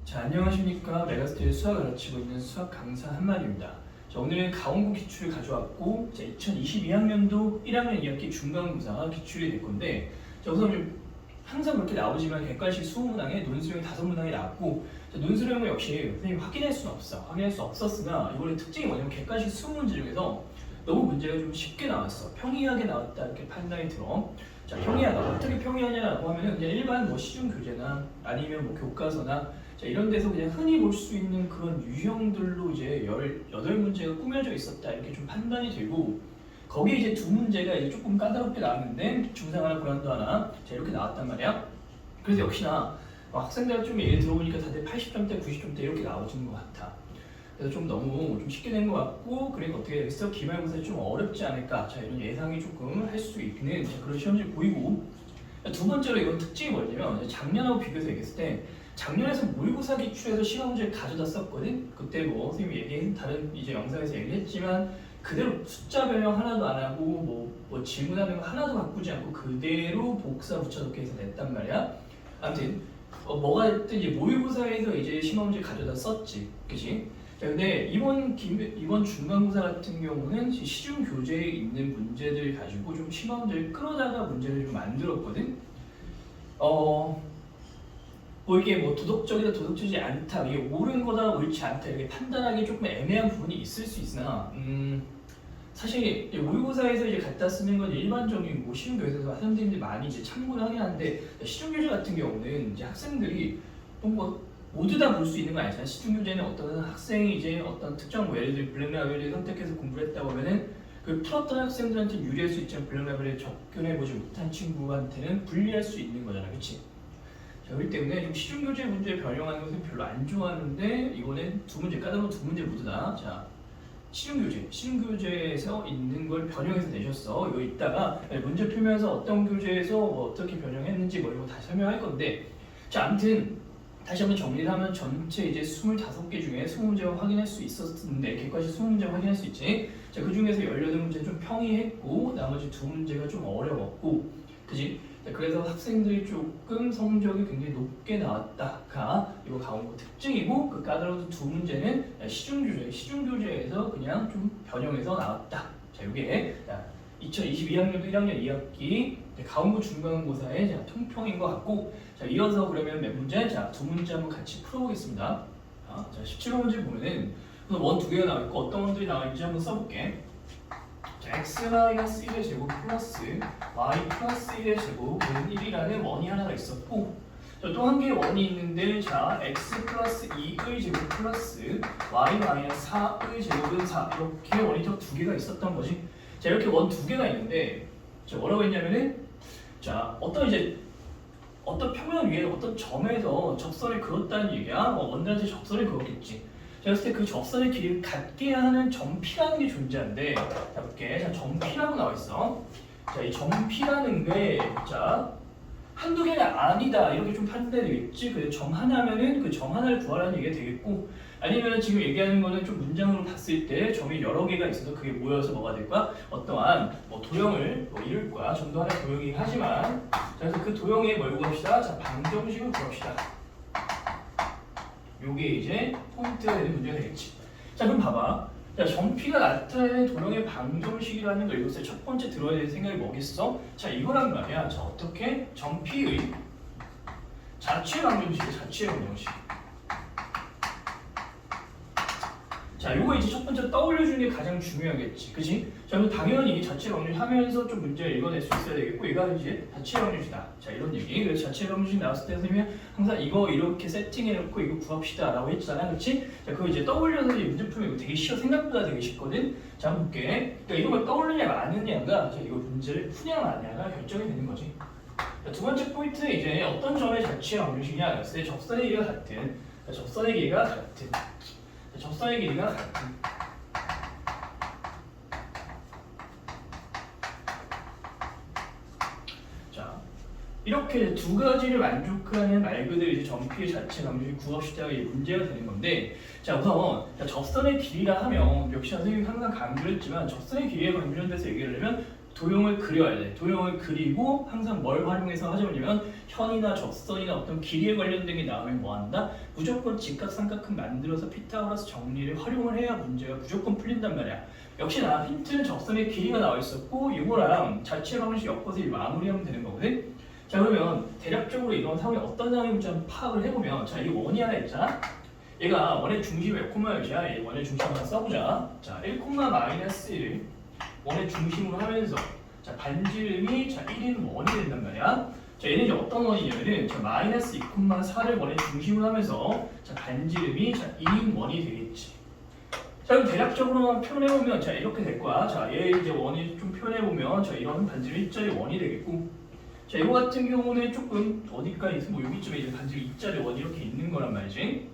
자, 안녕하십니까. 메가스터디 수학을 가르치고 있는 수학 강사 한마디입니다. 자, 오늘은 가온고 기출을 가져왔고, 자, 2022학년도 1학년 2학기 중간고사 기출이 될 건데, 자, 우선 좀 항상 그렇게 나오지만 객관식 20문항에 논술형 5문항이 나왔고, 자, 논술형은 역시 선생님 확인할 수는 없어. 확인할 수 없었으나 이번에 특징이 뭐냐면 객관식 20문제 중에서 너무 문제가 좀 쉽게 나왔어. 평이하게 나왔다 이렇게 판단이 들어. 자, 평이하다. 어떻게 평이하냐고 하면은 그냥 일반 뭐 시중 교재나 아니면 뭐 교과서나 자, 이런 데서 그냥 흔히 볼 수 있는 그런 유형들로 이제 18문제가 꾸며져 있었다 이렇게 좀 판단이 되고, 거기에 이제 두 문제가 이제 조금 까다롭게 나왔는데 중상 하나 불안도 하나 자 이렇게 나왔단 말이야. 그래서 역시나 학생들 좀 얘기 들어보니까 다들 80점대 90점대 이렇게 나와주는 것 같아. 그래서 좀 너무 좀 쉽게 된 것 같고, 그러니까 어떻게 되겠어? 기말고사에 좀 어렵지 않을까? 자, 이런 예상이 조금 할 수 있는 자, 그런 시험지 보이고, 두 번째로 이건 특징이 뭐냐면 작년하고 비교해서 얘기했을 때 작년에서 모의고사 기출에서 시험 문제를 가져다 썼거든. 그때 뭐 선생님이 얘기한 다른 이제 영상에서 얘기했지만 그대로 숫자 변형 하나도 안 하고 뭐 질문하는 거 하나도 바꾸지 않고 그대로 복사 붙여넣기 해서 냈단 말이야. 아무튼 뭐가 됐든 이제 모의고사에서 이제 시험 문제 가져다 썼지, 그렇지? 자, 근데 이번 중간고사 같은 경우는 시중 교재에 있는 문제들 가지고 좀 시험 문제를 끌어다가 문제를 좀 만들었거든. 뭐 이게 뭐 도덕적이다 도덕적이지 않다, 이게 옳은 거다 옳지 않다 이렇게 판단하기 조금 애매한 부분이 있을 수 있으나 사실 모의고사에서 이제 갖다 쓰는 건 일반적인 뭐 시중 교재에서 학생들이 많이 이제 참고를 하긴 하는데, 시중 교재 같은 경우는 이제 학생들이 뭐 모두 다 볼 수 있는 거 아니잖아. 시중 교재는 어떤 학생이 이제 어떤 특정 뭐 예를 들어 블랙 라벨을 선택해서 공부를 했다고 하면은 그 풀었던 학생들한테 유리할 수 있지만 블랙 라벨에 접근해보지 못한 친구한테는 불리할 수 있는 거잖아, 그렇지? 자, 그렇기 때문에 좀 시중 교재 문제 변형하는 것은 별로 안 좋아하는데, 이거는 두 문제 까다로운 두 문제 모두 다 자 시중 교재에서 있는 걸 변형해서 내셨어. 이거 이따가 문제 풀면서 어떤 교재에서 뭐 어떻게 변형했는지 뭐 이런 거 다시 설명할 건데, 자, 아무튼 다시 한번 정리를 하면 전체 이제 25개 중에 20문제가 확인할 수 있었는데 객관식 20문제 확인할 수 있지. 자, 그 중에서 18문제 좀 평이했고 나머지 두 문제가 좀 어려웠고, 그지? 그래서 학생들이 조금 성적이 굉장히 높게 나왔다가 이거 가온고 특징이고, 그 까다로운 두 문제는 시중 교재에서 그냥 좀 변형해서 나왔다. 자, 이게 2022학년도 1학년 2학기 가온고 중간고사의 통평인 것 같고, 자, 이어서 그러면 몇 문제? 자, 두 문제 한번 같이 풀어보겠습니다. 자, 17번 문제 보면은 원 두 개가 나와 있고 어떤 원들이 나와 있는지 한번 써볼게. 자, x-1의 제곱 플러스 y 플러스 1의 제곱은 1이라는 원이 하나가 있었고, 또 한 개의 원이 있는데, 자, x 플러스 2의 제곱 플러스 y 마이너스 4의 제곱은 4 이렇게 원이 더 두 개가 있었던 거지. 자, 이렇게 원 두 개가 있는데, 자, 뭐라고 했냐면은, 자, 어떤 평면 위에 어떤 점에서 접선을 그었다는 얘기야. 원단지 접선을 그었겠지. 자, 그랬을 때 그 접선의 길이를 같게 하는 점 P라는 게 존재한데, 자, 볼게. 자, 점 P라고 나와 있어. 자, 이 점 P라는 게, 자, 한두 개가 아니다 이렇게 좀 판단이 되겠지. 그래서 점 하나면은 그 점 하나를 구하라는 얘기가 되겠고, 아니면 지금 얘기하는 거는 좀 문장으로 봤을 때 점이 여러 개가 있어서 그게 모여서 뭐가 될 거야? 어떠한 뭐 도형을 뭐 이룰 거야. 점도 하나의 도형이긴 하지만, 자, 그래서 그 도형에 뭘 구합시다? 자, 방정식을 구합시다. 요게 이제 포인트가 되는 문제가 되겠지. 자, 그럼 봐봐. 자, 점 P가 나타내는 도형의 방정식이라는 걸 이것에 첫 번째 들어야 될 생각이 뭐겠어? 자, 이거란 말이야. 자, 어떻게? 점 P의 자체 방정식. 자, 요거 이제 첫 번째 떠올려주는 게 가장 중요하겠지, 그치? 자, 그럼 당연히 자체 방정식 하면서 좀 문제를 읽어낼 수 있어야 되겠고, 얘가 이제 자체 방정식이다. 자, 이런 얘기. 그래서 자체 방정식 나왔을 때 선생님이 항상 이거 이렇게 세팅해놓고 이거 구합시다 라고 했잖아, 그치? 자, 그거 이제 떠올려서 이제 문제 풀면 이거 되게 쉬워. 생각보다 되게 쉽거든? 자, 한번 볼게. 그러니까 이런 걸 떠올리냐 마느냐가, 자, 이거 문제를 푸냐 마냐가 결정이 되는 거지. 자, 두 번째 포인트는 이제 어떤 점의 자체 방정식이냐 그랬을 때 접선의 길이가 같은, 자, 접선의 길이가 같은. 자, 이렇게 두 가지를 만족하는 말 그대로 이제 점 P의 자체 방정식 구합시다가 문제가 되는 건데, 자, 우선 접선의 길이라 하면 역시 선생님이 항상 강조했지만 접선의 길이에 관련돼서 얘기를 하면 도형을 그려야 돼. 도형을 그리고 항상 뭘 활용해서 하자면 현이나 접선이나 어떤 길이에 관련된 게 나오면 뭐 한다? 무조건 직각삼각형 만들어서 피타고라스 정리를 활용을 해야 문제가 무조건 풀린단 말이야. 역시나 힌트는 접선의 길이가 나와 있었고 이거랑 자체 방식 엮어서 마무리하면 되는 거거든. 자 그러면 대략적으로 이런 상황이 어떤 상황인지 한번 파악을 해보면 자 이 원이 하나 있잖아. 얘가 원의 중심 1,6이야. 원의 중심 하나 써보자. 자 1,-1을 원의 중심으로 하면서 자 반지름이 자 1인 원이 된단 말이야. 자 얘는 이제 어떤 원이냐면은 자 마이너스 2,4를 원의 중심으로 하면서 자 반지름이 자 2인 원이 되겠지. 자 그럼 대략적으로만 표현해보면 자 이렇게 될 거야. 자 얘 이제 원이 좀 표현해보면 자 이런 반지름 1짜리 원이 되겠고 자 이거 같은 경우는 조금 어디까지 있어? 뭐 여기쯤에 이제 반지름 2짜리 원 이렇게 있는 거란 말이지.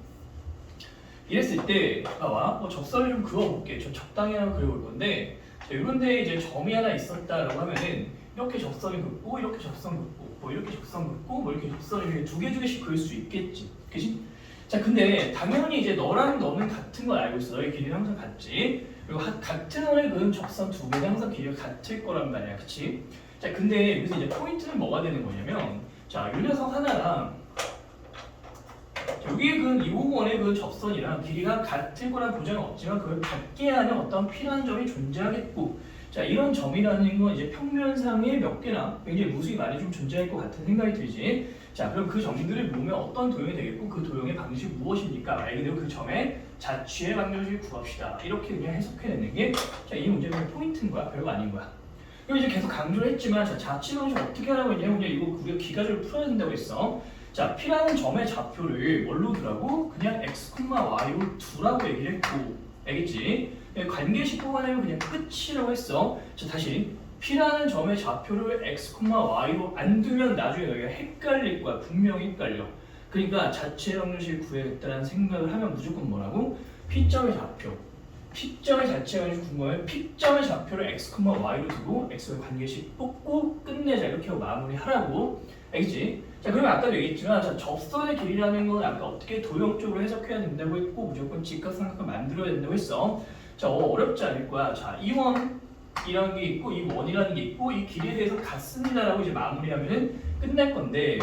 이랬을 때 봐봐 접선을 좀 그어볼게. 저 적당히 하나 그려볼 건데 자, 이런 데 이제 점이 하나 있었다라고 하면은 이렇게 접선을 긋고 이렇게 접선 긋고 뭐 이렇게 접선 긋고 뭐 이렇게 접선을 두 개씩 그릴 수 있겠지. 그치? 자 근데 당연히 이제 너랑 너는 같은 걸 알고 있어. 너의 길이는 항상 같지. 그리고 같은 원을 그은 접선 두 개는 항상 길이가 같을 거란 말이야. 그치? 자 근데 여기서 이제 포인트는 뭐가 되는 거냐면 자 이 녀석 하나랑 여기에 그은 이 원의 그 접선이랑 길이가 같을 거란 보장은 없지만 그걸 같게 하는 어떤 필요한 점이 존재하겠고 자 이런 점이라는 건 이제 평면상에 몇 개나 굉장히 무수히 많이 좀 존재할 것 같은 생각이 들지. 자 그럼 그 점들을 모으면 어떤 도형이 되겠고 그 도형의 방식이 무엇입니까? 말 그대로 그 점의 자취의 방정식을 구합시다. 이렇게 그냥 해석해내는 게 자 이 문제의 포인트인 거야. 별거 아닌 거야. 그리고 이제 계속 강조를 했지만 자 자취 방식 어떻게 하라고 했냐면 그냥 이거 우리가 기가적으로 풀어야 된다고 했어. 자 P라는 점의 좌표를 뭘로 두라고? 그냥 x, y로 두라고 얘기를 했고 알겠지? 관계식 뽑아내면 그냥 끝이라고 했어. 자 다시 P라는 점의 좌표를 x, y로 안 두면 나중에 너희가 헷갈릴 거야. 분명히 헷갈려. 그러니까 자체 방정식을 구해야겠다는 생각을 하면 무조건 뭐라고? P점의 좌표 P점의 자체가 궁금하면 P점의 좌표를 x, y로 두고 x의 관계식 뽑고 끝내자 이렇게 하고 마무리하라고 알겠지? 자 그러면 아까도 얘기했지만 자, 접선의 길이라는 건 아까 어떻게 도형적으로 해석해야 된다고 했고 무조건 직각삼각형 만들어야 된다고 했어. 자 어렵지 않을 거야. 자 이 원이라는 게 있고 이 원이라는 게 있고 이 길이에 대해서 같습니다라고 이제 마무리하면은 끝날 건데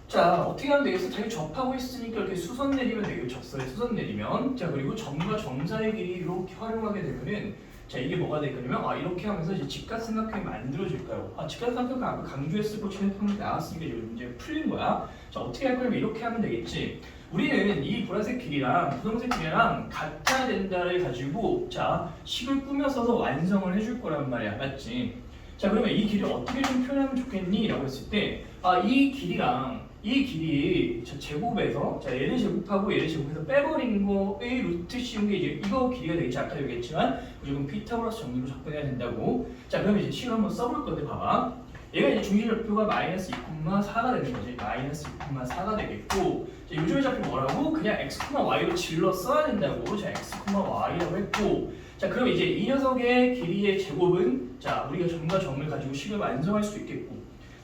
자 어떻게 하면 되겠어? 자기 접하고 있으니까 이렇게 수선 내리면 되고 접선에 수선 내리면 자 그리고 점과 점 사이의 길이 이렇게 활용하게 되면은 자 이게 뭐가 될 거냐면 아 이렇게 하면서 이제 직각삼각형이 만들어질까요? 아 직각삼각형 아까 강조했을 거 지금 나왔으니까 이제 문제 풀린 거야. 자 어떻게 할 거냐면 이렇게 하면 되겠지. 우리는 이 보라색 길이랑 분홍색 길이랑 같아야 된다를 가지고 자 식을 꾸며서서 완성을 해줄 거란 말이야. 맞지? 자 그러면 이 길이를 어떻게 좀 표현하면 좋겠니? 라고 했을 때 아 이 길이랑 이 길이 제곱에서 자 얘를 제곱하고 얘를 제곱해서 빼버린 거의 루트 씌운 게 이제 이거 길이가 되겠지. 아까 얘기했지만 무조건 피타고라스 정리로 접근해야 된다고. 자 그럼 이제 식을 한번 써볼 건데 봐봐. 얘가 이제 중심 좌표가 마이너스 2,4가 되는 거지. 마이너스 2,4가 되겠고 자 요즘의 좌표 뭐라고? 그냥 x, y로 질러 써야 된다고. 자 x, y라고 했고 자 그럼 이제 이 녀석의 길이의 제곱은 자 우리가 점과 점을 가지고 식을 완성할 수 있겠고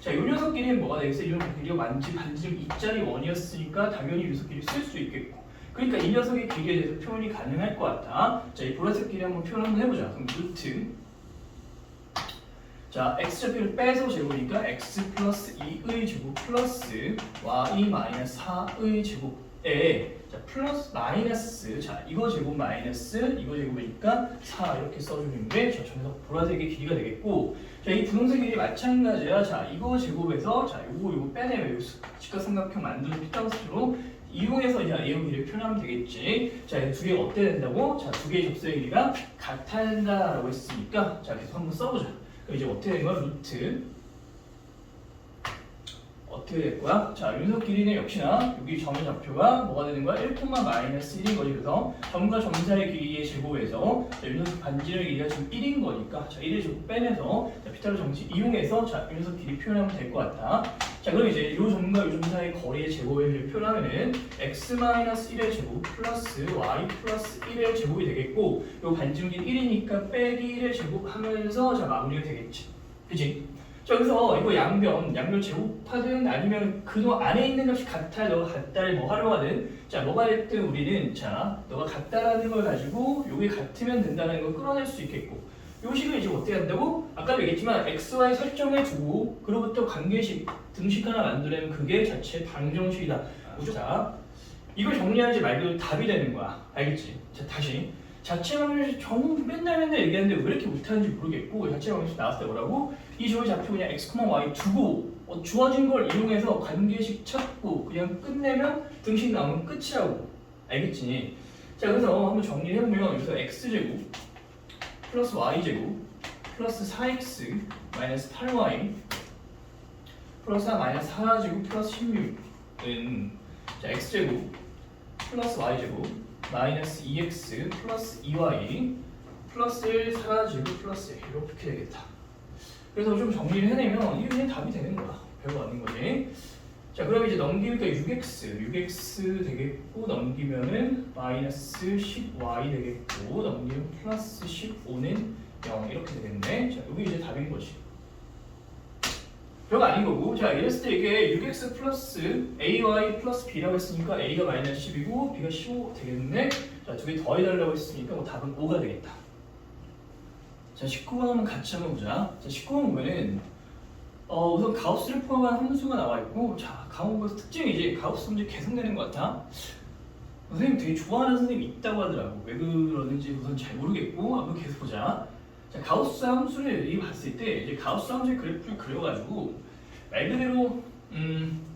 자, 이 녀석끼리는 뭐가 되겠어요? 이 녀석끼리가 반지름 2짜리 원이었으니까 당연히 이 녀석끼리 쓸 수 있겠고 그러니까 이 녀석의 길이에 대해서 표현이 가능할 것 같다. 자, 이 보라색 길이 한번 표현 한번 해보자. 그럼 루트 자, x좌표를 빼서 제곱이니까 x 플러스 2의 제곱 플러스 y 마이너스 4의 제곱에 자, 플러스 마이너스 자, 이거 제곱 마이너스 이거 제곱이니까 4 이렇게 써주는 게 저 녀석 보라색의 길이가 되겠고 자, 이 분홍색 길이 마찬가지야. 자, 이거 제곱에서 자, 요거 빼내면 직각삼각형 만드는 피타고라스로 이용해서 이제 A형 길이를 표현하면 되겠지. 자, 두 개가 어때야 된다고? 자, 두 개의 접수의 길이가 같아야 된다라고 했으니까 자, 계속 한번 써보자. 그럼 이제 어떻게 된 거야? 루트 어떻게 될 거야? 자, 윤석 길이는 역시나 여기 점의 좌표가 뭐가 되는 거야? 1,-1인 거지. 그래서 점과 점 사이의 길이의 제곱에서 자, 윤석 반지름의 길이가 지금 1인 거니까 자, 1의 제곱 빼내서 자, 피타고라스 정식 이용해서 자, 윤석 길이 표현하면 될 것 같다. 자, 그럼 이제 이 점과 이 점 사이의 거리의 제곱을 표현하면은 x-1의 제곱 플러스 y 플러스 1의 제곱이 되겠고 이 반지름 길이 1이니까 빼기 1의 제곱 하면서 자, 마무리가 되겠지. 그치? 자, 여기서 이거 양변 제곱하든 아니면 그놈 안에 있는 값이 같아, 너가 같다를 뭐 활용하든 자, 뭐가 됐든 우리는 자, 너가 같다라는 걸 가지고 요게 같으면 된다는 걸 끌어낼 수 있겠고 요 식을 이제 어떻게 한다고? 아까도 얘기했지만 xy 설정해 두고 그로부터 관계식 등식 하나 만들려면 그게 자체 방정식이다. 자, 이걸 정리하지 말고 답이 되는 거야. 알겠지? 자, 다시 자체 방정식 맨날 얘기하는데 왜 이렇게 못하는지 모르겠고 자체 방정식 나왔을 때 뭐라고? 이 주어 좌표 그냥 x, y 두고 주어진 걸 이용해서 관계식 찾고 그냥 끝내면 등식 나오면 끝이라고. 알겠지? 자, 그래서 한번 정리해보면 여기서 x제곱 플러스 y제곱 플러스 4x 마이너스 8y 플러스 4 마이너스 4제곱 플러스 16은 자, x제곱 플러스 y제곱 마이너스 2x 플러스 2y 플러스 1 4제곱 플러스 1 이렇게 되겠다. 그래서 좀 정리를 해내면 이게 그냥 답이 되는 거야. 별거 아닌 거지. 자, 그럼 이제 넘기니까 6x 되겠고 넘기면은 마이너스 10y 되겠고 넘기면 플러스 15는 0 이렇게 되겠네. 자, 여기 이제 답인 거지. 별거 아닌 거고. 자, 이랬을 때 이게 6x 플러스 ay 플러스 b라고 했으니까 a가 마이너스 10이고 b가 15 되겠네. 자, 두 개 더해달라고 했으니까 뭐 답은 5가 되겠다. 자, 19번 한번 같이 한번 보자. 자, 19번 보면은 우선 가우스를 포함한 함수가 나와 있고, 자, 가우스 특징이지. 가우스 문제 계속 내는 것 같아. 선생님 되게 좋아하는 선생님이 있다고 하더라고. 왜 그러는지 우선 잘 모르겠고 한번 계속 보자. 자, 가우스 함수를 이 봤을 때 이제 가우스 함수의 그래프를 그려가지고 말 그대로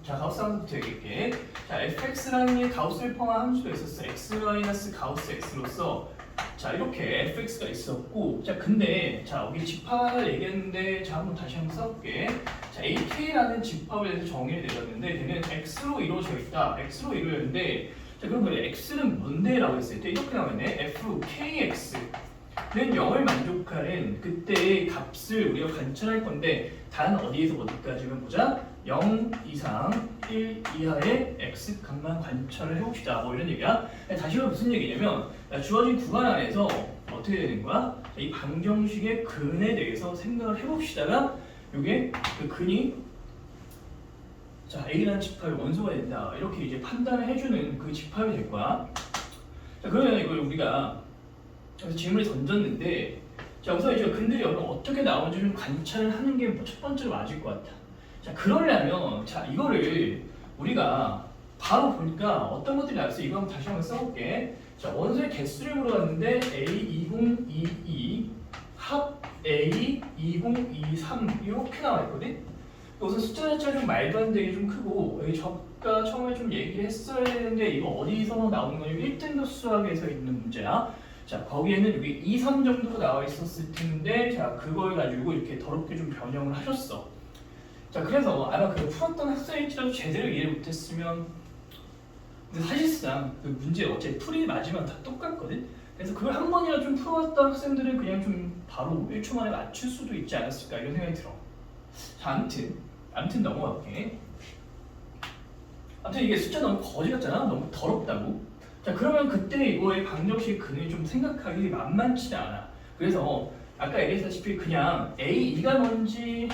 자, 가우스 함수부터 얘기할게. 자, fx라는 게 가우스를 포함한 함수가 있었어. x 마이너스 가우스 x로서 자, 이렇게 fx가 있었고, 자, 근데 자, 여기 집합을 얘기했는데 자, 한번 다시 한번 써볼게. 자, ak라는 집합에 대해서 정의를 내렸는데 걔는 x로 이루어져 있다. x로 이루어졌는데 자, 그럼 그 x는 뭔데? 라고 했을 때 이렇게 나오네. fkx는 0을 만족하는 그때의 값을 우리가 관찰할 건데 단 어디에서 어디까지면 보자. 0 이상 1 이하의 x 값만 관찰을 해봅시다. 뭐 이런 얘기야. 다시 말해 무슨 얘기냐면 주어진 구간 안에서 어떻게 되는 거야? 이 방정식의 근에 대해서 생각을 해봅시다가 이게 그 근이 자, A라는 집합의 원소가 된다. 이렇게 이제 판단을 해주는 그 집합이 될 거야. 자, 그러면 이걸 우리가 여기서 질문을 던졌는데 자, 우선 이제 근들이 어떻게 나오는지 좀 관찰을 하는 게 첫 번째로 맞을 것 같아. 자, 그러려면 자, 이거를 우리가 바로 보니까 어떤 것들이 나왔어? 이거 한번 다시 한번 써볼게. 자, 원소의 개수를 물어봤는데 A2022 합 A2023 이렇게 나와 있거든. 우선 숫자 자체가 좀 말도 안 되게 좀 크고 여기 저가 처음에 좀 얘기를 했어야 되는데 이거 어디서 나오는 거냐면 1등급 수학에서 있는 문제야. 자, 거기에는 여기 2, 3 정도로 나와 있었을 텐데 자, 그걸 가지고 이렇게 더럽게 좀 변형을 하셨어. 자, 그래서 아마 그 풀었던 학생일지라도 제대로 이해를 못했으면 근데 사실상 그 문제 어차피 풀이 맞으면 다 똑같거든. 그래서 그걸 한 번이라도 좀 풀어왔던 학생들은 그냥 좀 바로 1초 만에 맞출 수도 있지 않았을까 이런 생각이 들어. 자, 아무튼 넘어갈게. 아무튼 이게 숫자 너무 거지 같잖아. 너무 더럽다고. 자, 그러면 그때 이거의 방정식 근을 좀 생각하기 만만치 않아. 그래서 아까 얘기했다시피 그냥 A2가 뭔지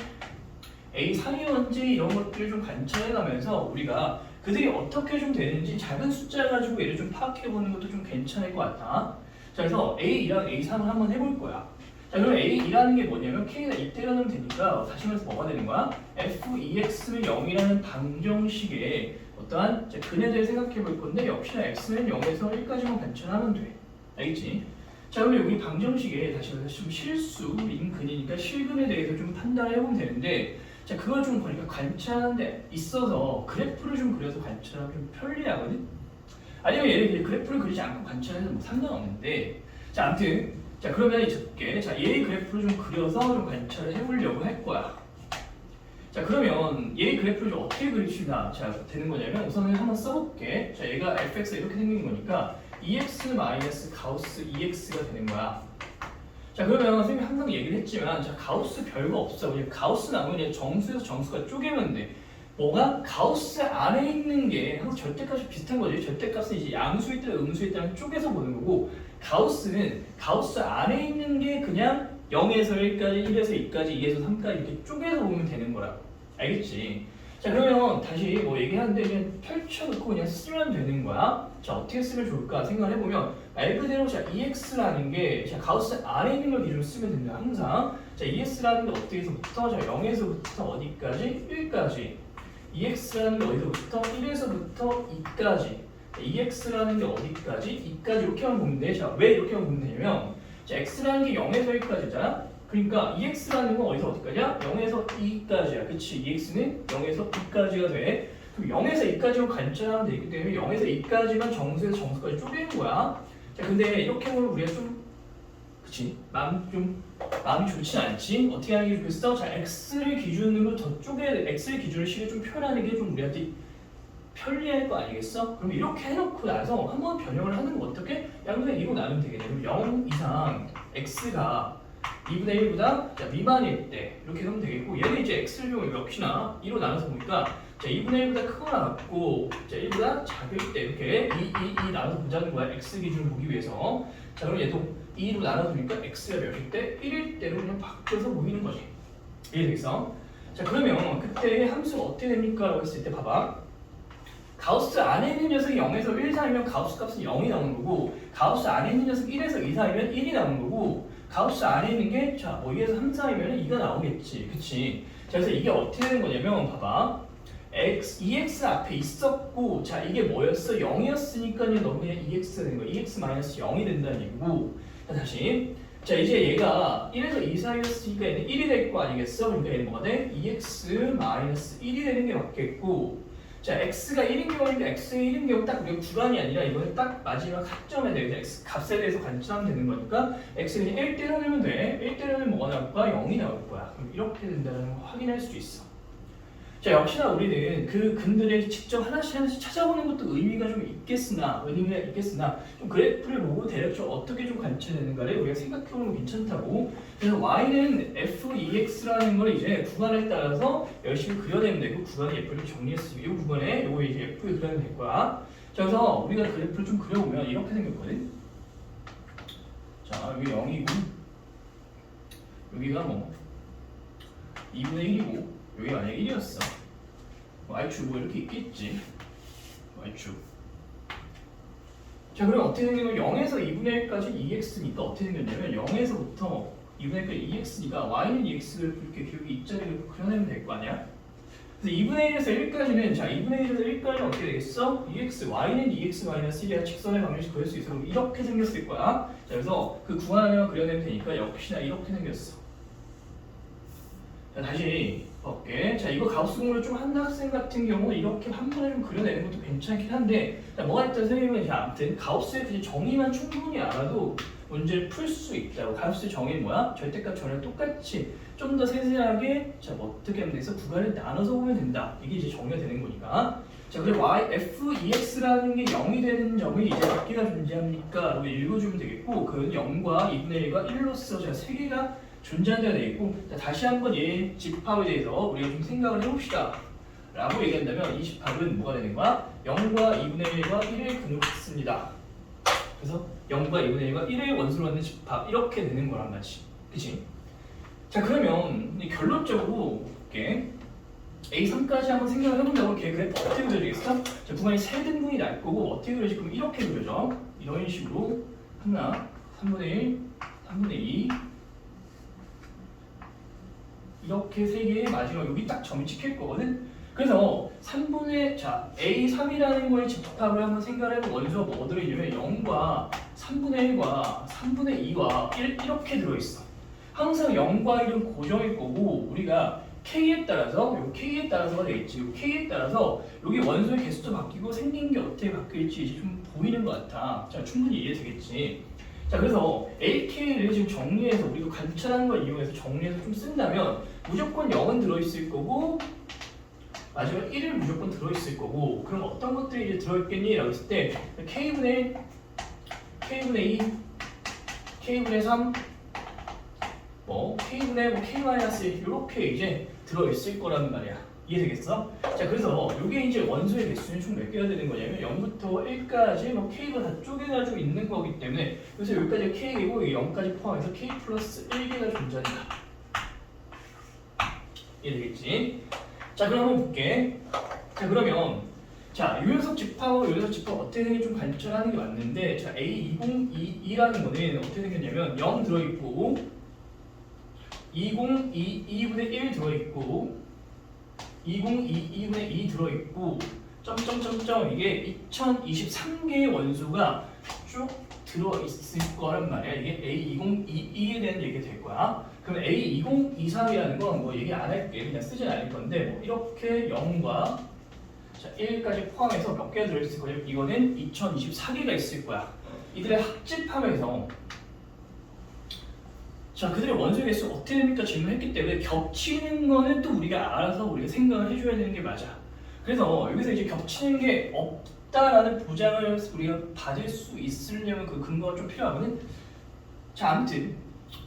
A3이 뭔지 이런 것들을 좀 관찰해가면서 우리가 그들이 어떻게 좀 되는지 작은 숫자 가지고 얘를 좀 파악해보는 것도 좀 괜찮을 것 같아. 자, 그래서 A2랑 A3을 한번 해볼 거야. 자, 그럼 A2라는 게 뭐냐면 K가 이때려 놓으면 되니까 다시 말해서 뭐가 되는 거야? F2X는 0이라는 방정식에 어떠한 근에 대해 생각해 볼 건데 역시나 X는 0에서 1까지만 관찰하면 돼. 알겠지? 자, 그럼 여기 방정식에 다시 말해서 좀 실수인 근이니까 실근에 대해서 좀 판단을 해보면 되는데 자, 그걸 좀 보니까 관찰하는 데 있어서 그래프를 좀 그려서 관찰하면 좀 편리하거든? 아니면 예를 들어 그래프를 그리지 않고 관찰해도 뭐 상관없는데 자, 아무튼 자, 그러면 이제 자, 얘의 그래프를 좀 그려서 좀 관찰을 해보려고 할 거야. 자, 그러면 얘의 그래프를 좀 어떻게 그리시나 자, 되는 거냐면 우선은 한번 써볼게. 자, 얘가 fx가 이렇게 생긴 거니까 2x 마이너스 가우스 2x가 되는 거야. 자, 그러면 선생님이 항상 얘기를 했지만 자, 가우스 별거 없어. 그냥 가우스 나오면 그냥 정수에서 정수가 쪼개면 돼. 뭐가 가우스 안에 있는 게 항상 절대값이 비슷한 거지. 절대값은 이제 양수일 때랑 음수일 때랑 쪼개서 보는 거고 가우스는 가우스 안에 있는 게 그냥 0에서 1까지, 1에서 2까지, 2에서 3까지 이렇게 쪼개서 보면 되는 거라고. 알겠지? 자 그러면 다시 뭐 얘기하는데 그냥 펼쳐놓고 그냥 쓰면 되는 거야. 자 어떻게 쓰면 좋을까 생각을 해보면 말 그대로 자 EX라는 게 자 가우스 안에 있는 걸 기준으로 쓰면 됩니다. 항상 자 EX라는 게 어디에서부터 자 0에서부터 어디까지? 1까지 EX라는 게 어디서부터? 1에서부터 2까지 EX라는 게 어디까지? 2까지 이렇게만 보면 돼. 자 왜 이렇게만 보면 되냐면 자 X라는 게 0에서 1까지잖아. 그러니까 EX라는 건 어디서 어디까지야? 0에서 2까지야. 그치? EX는 0에서 2까지가 돼. 그럼 0에서 2까지로 관찰하면 되기 때문에 0에서 2까지만 정수에서 정수까지 쪼개는 거야. 자, 근데 이렇게 보면 우리가 좀 그치? 마음이 좋진 않지? 어떻게 하는 게 좋겠어? 자, X를 기준으로 저쪽에 X를 기준으로 식을 좀 표현하는 게 좀 우리한테 편리할 거 아니겠어? 그럼 이렇게 해놓고 나서 한번 변형을 하는 거 어떻게? 양분의 2로 나누면 되겠네. 그럼 0 이상 X가 2분의 1보다 자, 미만일 때 이렇게 하면 되겠고 얘는 이제 x를 역시나 2로 나눠서 보니까 자, 2분의 1보다 크거나 같고 자, 1보다 작을 때 이렇게 2 나눠서 보자는 거야. x 기준을 보기 위해서. 자 그럼 얘도 2로 나눠서 보니까 x가 몇일 때? 1일 때로 그냥 바뀌어서 보이는 거지. 이해되겠어? 자 그러면 그때 함수가 어떻게 됩니까? 라고 했을 때 봐봐. 가우스 안에 있는 녀석이 0에서 1 사이면 가우스 값은 0이 나오는 거고 가우스 안에 있는 녀석이 1에서 2 사이면 1이 나오는 거고 가우스 안에 있는 게 자, 2에서 3 사이면 2가 나오겠지. 그치? 자, 그래서 이게 어떻게 되는 거냐면 봐봐. EX 앞에 있었고 자, 이게 뭐였어? 0이었으니까 너무 그냥 EX가 되는 거야. EX 마이너스 0이 된다는 얘기고 자, 다시 자, 이제 얘가 1에서 2 사이였으니까 얘는 1이 될 거 아니겠어? 그러니까 얘는 뭐가 돼? EX 마이너스 1이 되는 게 맞겠고 자, x가 1인 경우인데 x가 1인 경우 딱 우리가 구간이 아니라 이거는 딱 마지막 합점에 대해서 x 값에 대해서 관찰하면 되는 거니까 x 그냥 1 때려내면 돼. 1 때려내면 뭐가 나올 거야? 0이 나올 거야. 그럼 이렇게 된다는 걸 확인할 수 있어. 자, 역시나 우리는 그 근들을 직접 하나씩 찾아보는 것도 의미가 좀 있겠으나 좀 그래프를 보고 대략적으로 어떻게 좀 관찰되는가를 우리가 생각해보는 거 괜찮다고. 그래서 y는 f(EX라는 걸 이제 구간에 따라서 열심히 그려내면 되고 구간의 f를 정리했으니까 이 구간에 요거 이제 f를 그려내면 될 거야. 자, 그래서 우리가 그래프를 좀 그려보면 이렇게 생겼거든. 자, 여기 0이고 여기가 뭐 2분의 1이고 여기 만약에 1이었어. y축 뭐 이렇게 있겠지. y축. 자, 그럼 어떻게 생기면 0에서 2분의 1까지 2x니까 어떻게 생겼냐면 0에서부터 2분의 1까지 2x니까 y는 2x를 이렇게 기울기 입자리로 그려내면 될 거 아니야? 그래서 2분의 1에서 1까지는 자 2분의 1에서 1까지는 어떻게 되겠어? 2x, y는 2x 마이너스 1이야. 직선의 방정식 그릴 수 있어. 그럼 이렇게 생겼을 거야. 자, 그래서 그 구간을 그려내면 되니까 역시나 이렇게 생겼어. 자, 다시 볼게. 자, 이거 가우스 공부를 좀 하는 학생 같은 경우 이렇게 한 번에 좀 그려내는 것도 괜찮긴 한데 자, 뭐가 있든 선생님은 자, 아무튼 가우스의 그 정의만 충분히 알아도 문제를 풀 수 있다고. 가우스의 정의는 뭐야? 절대값 전혀 똑같이 좀 더 세세하게 자, 뭐 어떻게 하면 돼서 구간을 나눠서 보면 된다. 이게 이제 정의가 되는 거니까. 자, 그리고 f(EX라는 게 0이 되는 점이 이제 몇 개가 존재합니까? 라고 읽어주면 되겠고 그건 0과 2분의 1과 1로서 제가 3개가 존재하는 데가 되겠고 자, 다시 한번 얘 집합에 대해서 우리가 좀 생각을 해봅시다 라고 얘기한다면 이 집합은 뭐가 되는 거야? 0과 2분의 1과 1을 근으로 했습니다. 그래서 0과 2분의 1과 1을 원수로 하는 집합 이렇게 되는 거란 말이지. 그치? 자, 그러면 결론적으로 볼게. A3까지 한번 생각을 해본다고 걔 그래프 어떻게 그려지겠어? 자, 구간이 세 등분이 날 거고 어떻게 그려지? 그럼 이렇게 그려져. 이런 식으로 하나, 3분의 1, 3분의 2 이렇게 세 개의 마지막 여기 딱 점이 찍힐 거거든. 그래서 3분의 자 A3이라는 거의 집합을 한번 생각을 해보면 원수가 뭐 들어있냐면 0과 3분의 1과 3분의 2와 1 이렇게 들어있어. 항상 0과 1은 고정일 거고 우리가 K에 따라서 요 K에 따라서가 되겠지. 요 K에 따라서 여기 원소의 개수도 바뀌고 생긴 게 어떻게 바뀔지 이제 좀 보이는 것 같아. 자, 충분히 이해되겠지. 자, 그래서 AK를 지금 정리해서 우리가 관찰하는 걸 이용해서 정리해서 좀 쓴다면 무조건 0은 들어있을 거고 마지막 1은 무조건 들어있을 거고 그럼 어떤 것들이 이제 들어있겠니? 라고 했을 때 K분의 1, K분의 2, K분의 3 뭐 K분의 K-1 이렇게 이제 들어있을 거라는 말이야. 이해되겠어? 자, 그래서 이게 이제 원소의 개수는 총 몇 개가 되는 거냐면 0부터 1까지 뭐 K가 다 쪼개가지고 있는 거기 때문에 그래서 여기까지 K이고 0까지 포함해서 K 플러스 1개가 존재한다. 이해되겠지? 자, 자, 그럼 한번 볼게. 자, 그러면 자, 요 녀석 집합하고 요 녀석 집합 어떻게 생긴지 좀 관찰하는 게 맞는데, 자, A2022라는 거는 어떻게 생겼냐면 0 들어있고 2022분의 1 들어있고 2022분의 2 들어있고 점점점점 이게 2023개의 원소가 쭉 들어있을 거란 말이야. 이게 A2022에 대한 얘기가 될 거야. 그럼 A2023이라는 건 뭐 얘기 안 할게. 그냥 쓰진 않을 건데 뭐 이렇게 0과 자, 1까지 포함해서 몇 개가 들어있을 거예요? 이거는 2024개가 있을 거야. 이들의 합집합에서 자, 그들의 원소의 개수 어떻게 됩니까? 질문했기 때문에 겹치는 거는 또 우리가 알아서 우리가 생각을 해줘야 되는 게 맞아. 그래서 여기서 이제 겹치는 게 없다라는 보장을 우리가 받을 수 있으려면 그 근거가 좀 필요하거든. 자, 아무튼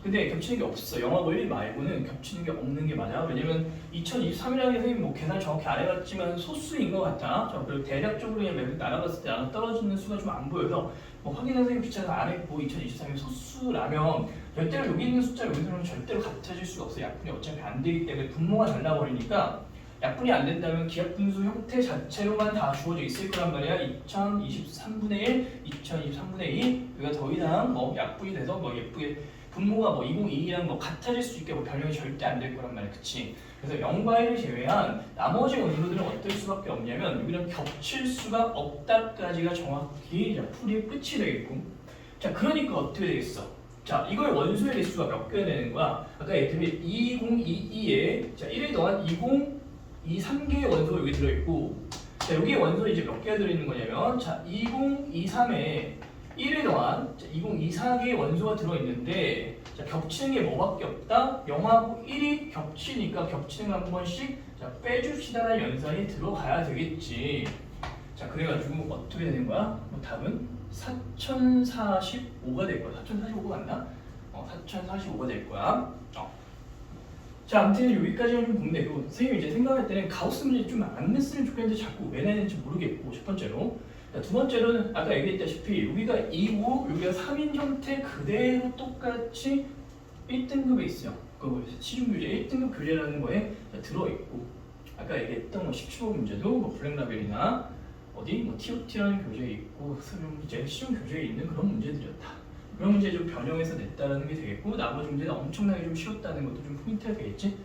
근데 겹치는 게 없어. 영화 원리 말고는 겹치는 게 없는 게 맞아. 왜냐면 2023이라는 게 선생님 뭐 계산 정확히 안 해봤지만 소수인 것 같아. 자, 그리고 대략적으로 그냥 매번 날아갔을 때 나는 떨어지는 수가 좀 안 보여서 뭐 확인은 선생님 귀찮아서 안 했고 2023이 소수라면 절대로 여기 있는 숫자 여기서는 절대로 같아질 수가 없어. 약분이 어차피 안 되기 때문에 분모가 달라버리니까 약분이 안 된다면 기하분수 형태 자체로만 다 주어져 있을 거란 말이야. 2023분의 1, 2023분의 2 여기가 더 이상 뭐 약분이 돼서 뭐 예쁘게 분모가 뭐 2022랑 뭐 같아질 수 있게 뭐 변형이 절대 안 될 거란 말이야. 그치? 그래서 0과 1을 제외한 나머지 원소들은 어떨 수밖에 없냐면 여기랑 겹칠 수가 없다까지가 정확히 풀이의 끝이 되겠고, 자, 그러니까 어떻게 되겠어? 자, 이걸 원소의 개수가 몇 개가 되는 거야? 아까 얘기했듯이 2022에 자 1을 더한 2023개의 원소가 여기 들어있고, 자, 여기에 원소 이제 몇 개가 들어있는 거냐면 자 2023에 1을 더한 2024개의 원소가 들어있는데, 자, 겹치는 게 뭐밖에 없다? 0하고 1이 겹치니까 겹치는 거 한 번씩 자, 빼줍시다라는 연산이 들어가야 되겠지. 자, 그래가지고 어떻게 되는 거야? 뭐 답은 4045가 될 거야. 4045가 맞나? 4045가 될 거야. 자, 아무튼 여기까지는 좀 보면 되고, 선생님이 이제 생각할 때는 가우스 문제 좀 안 냈으면 좋겠는데 자꾸 왜 내는지 모르겠고, 첫 번째로. 자, 두 번째로는 아까 얘기했다시피 여기가 2고 여기가 3인 형태 그대로 똑같이 1등급에 있어요. 그 시중교재 1등급 교재라는 거에 들어있고, 아까 얘기했던 뭐 17호 문제도 뭐 블랙라벨이나 어디 뭐 TOT라는 교재에 있고 이제 시중 교재에 있는 그런 문제들이었다. 그런 문제 좀 변형해서 냈다라는 게 되겠고, 나머지 문제는 엄청나게 좀 쉬웠다는 것도 좀 포인트가 되겠지.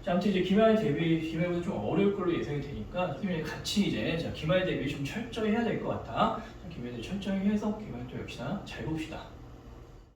자, 아무튼 이제 기말 대비 기말보다 좀 어려울 걸로 예상이 되니까 선생님이 같이 이제 자, 기말 대비 좀 철저히 해야 될 것 같아. 기말 대비 철저히 해서 기말 또 역시나 잘 봅시다.